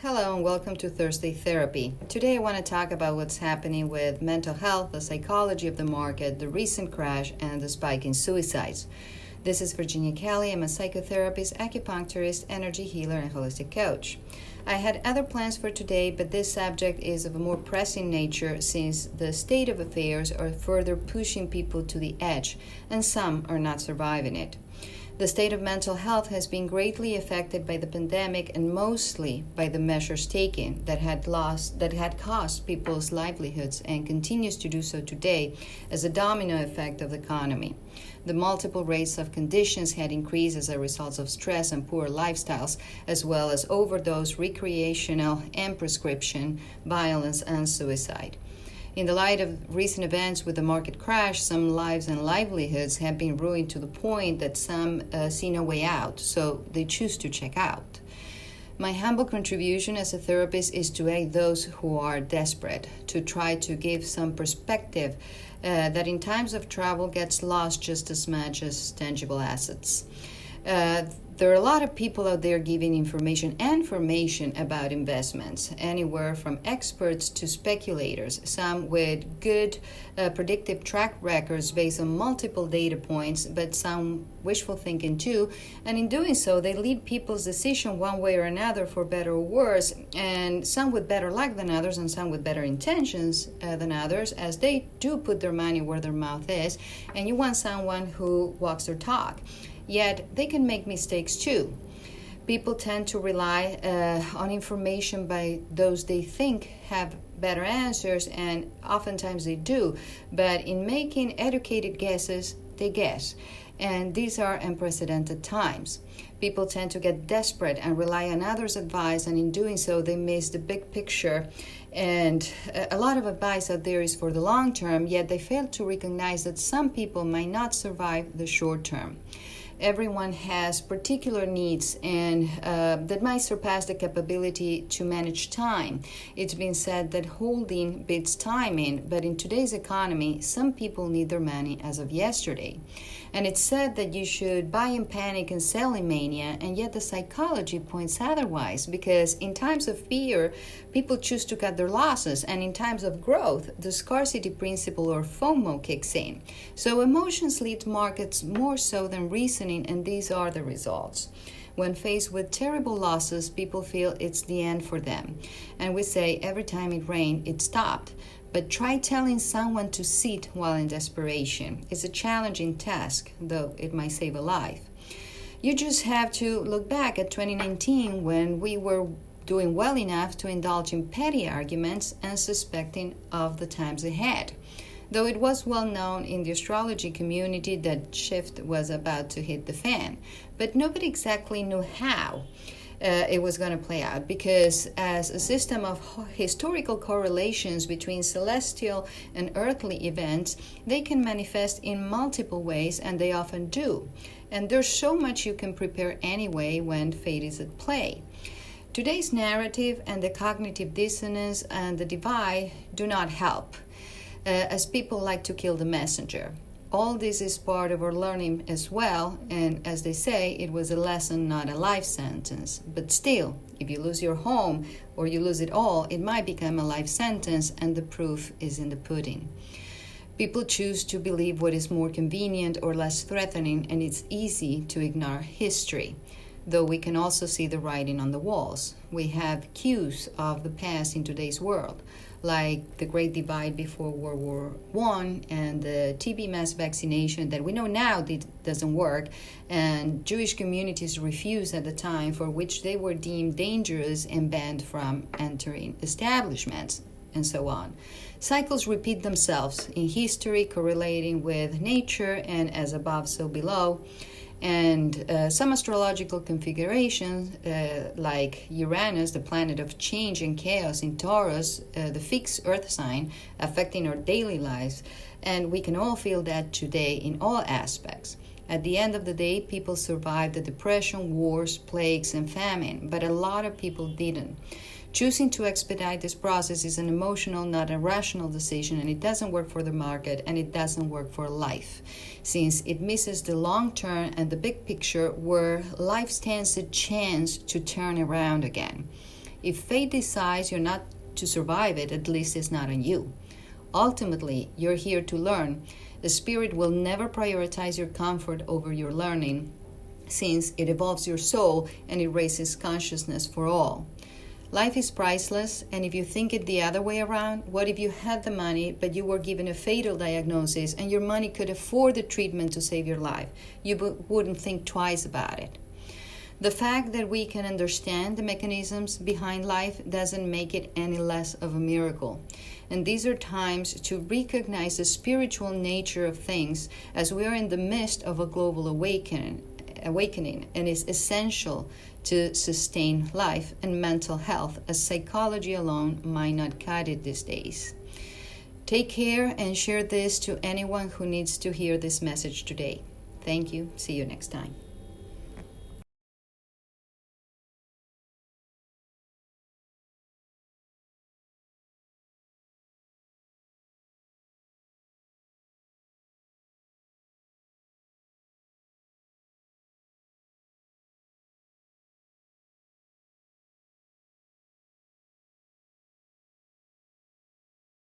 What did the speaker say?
Hello and welcome to Thursday Therapy. Today I want to talk about what's happening with mental health, the psychology of the market, the recent crash, and the spike in suicides. This is Virginia Kelly. I'm a psychotherapist, acupuncturist, energy healer, and holistic coach. I had other plans for today, but this subject is of a more pressing nature since the state of affairs are further pushing people to the edge, and some are not surviving it. The state of mental health has been greatly affected by the pandemic and mostly by the measures taken that had cost people's livelihoods and continues to do so today as a domino effect of the economy. The multiple rates of conditions had increased as a result of stress and poor lifestyles, as well as overdose, recreational, and prescription, violence, and suicide. In the light of recent events with the market crash, some lives and livelihoods have been ruined to the point that some see no way out, so they choose to check out. My humble contribution as a therapist is to aid those who are desperate, to try to give some perspective that in times of trouble gets lost just as much as tangible assets. There are a lot of people out there giving information about investments, anywhere from experts to speculators, some with good predictive track records based on multiple data points, but some wishful thinking too. And in doing so, they lead people's decision one way or another for better or worse, and some with better luck than others and some with better intentions than others, as they do put their money where their mouth is, and you want someone who walks their talk. Yet they can make mistakes too. People tend to rely on information by those they think have better answers, and oftentimes they do. But in making educated guesses, they guess. And these are unprecedented times. People tend to get desperate and rely on others' advice, and in doing so, they miss the big picture. And a lot of advice out there is for the long term, yet they fail to recognize that some people might not survive the short term. Everyone has particular needs and that might surpass the capability to manage time. It's been said that holding beats timing, but in today's economy, some people need their money as of yesterday. And it's said that you should buy in panic and sell in mania, and yet the psychology points otherwise, because in times of fear, people choose to cut their losses, and in times of growth, the scarcity principle or FOMO kicks in. So emotions lead markets more so than reasoning, and these are the results. When faced with terrible losses, people feel it's the end for them. And we say every time it rained, it stopped. But try telling someone to sit while in desperation. It's a challenging task, though it might save a life. You just have to look back at 2019 when we were doing well enough to indulge in petty arguments and suspecting of the times ahead. Though it was well known in the astrology community that shift was about to hit the fan, but nobody exactly knew how it was going to play out, because as a system of historical correlations between celestial and earthly events, they can manifest in multiple ways, and they often do. And there's so much you can prepare anyway when fate is at play. Today's narrative and the cognitive dissonance and the divide do not help, as people like to kill the messenger. All this is part of our learning as well, and as they say, it was a lesson, not a life sentence. But still, if you lose your home or you lose it all, it might become a life sentence, and the proof is in the pudding. People choose to believe what is more convenient or less threatening, and it's easy to ignore history, though we can also see the writing on the walls. We have cues of the past in today's world, like the Great Divide before World War I and the TB mass vaccination that we know now doesn't work, and Jewish communities refused at the time, for which they were deemed dangerous and banned from entering establishments, and so on. Cycles repeat themselves in history, correlating with nature and as above, so below. And some astrological configurations, like Uranus, the planet of change and chaos in Taurus, the fixed earth sign, affecting our daily lives. And we can all feel that today in all aspects. At the end of the day, people survived the depression, wars, plagues, and famine, but a lot of people didn't. Choosing to expedite this process is an emotional, not a rational decision, and it doesn't work for the market, and it doesn't work for life, since it misses the long term and the big picture where life stands a chance to turn around again. If fate decides you're not to survive it, at least it's not on you. Ultimately, you're here to learn. The Spirit will never prioritize your comfort over your learning, since it evolves your soul and it raises consciousness for all. Life is priceless, and if you think it the other way around, what if you had the money but you were given a fatal diagnosis and your money could afford the treatment to save your life? You wouldn't think twice about it. The fact that we can understand the mechanisms behind life doesn't make it any less of a miracle. And these are times to recognize the spiritual nature of things, as we are in the midst of a global awakening, and it's essential to sustain life and mental health, as psychology alone might not cut it these days. Take care and share this to anyone who needs to hear this message today. Thank you. See you next time.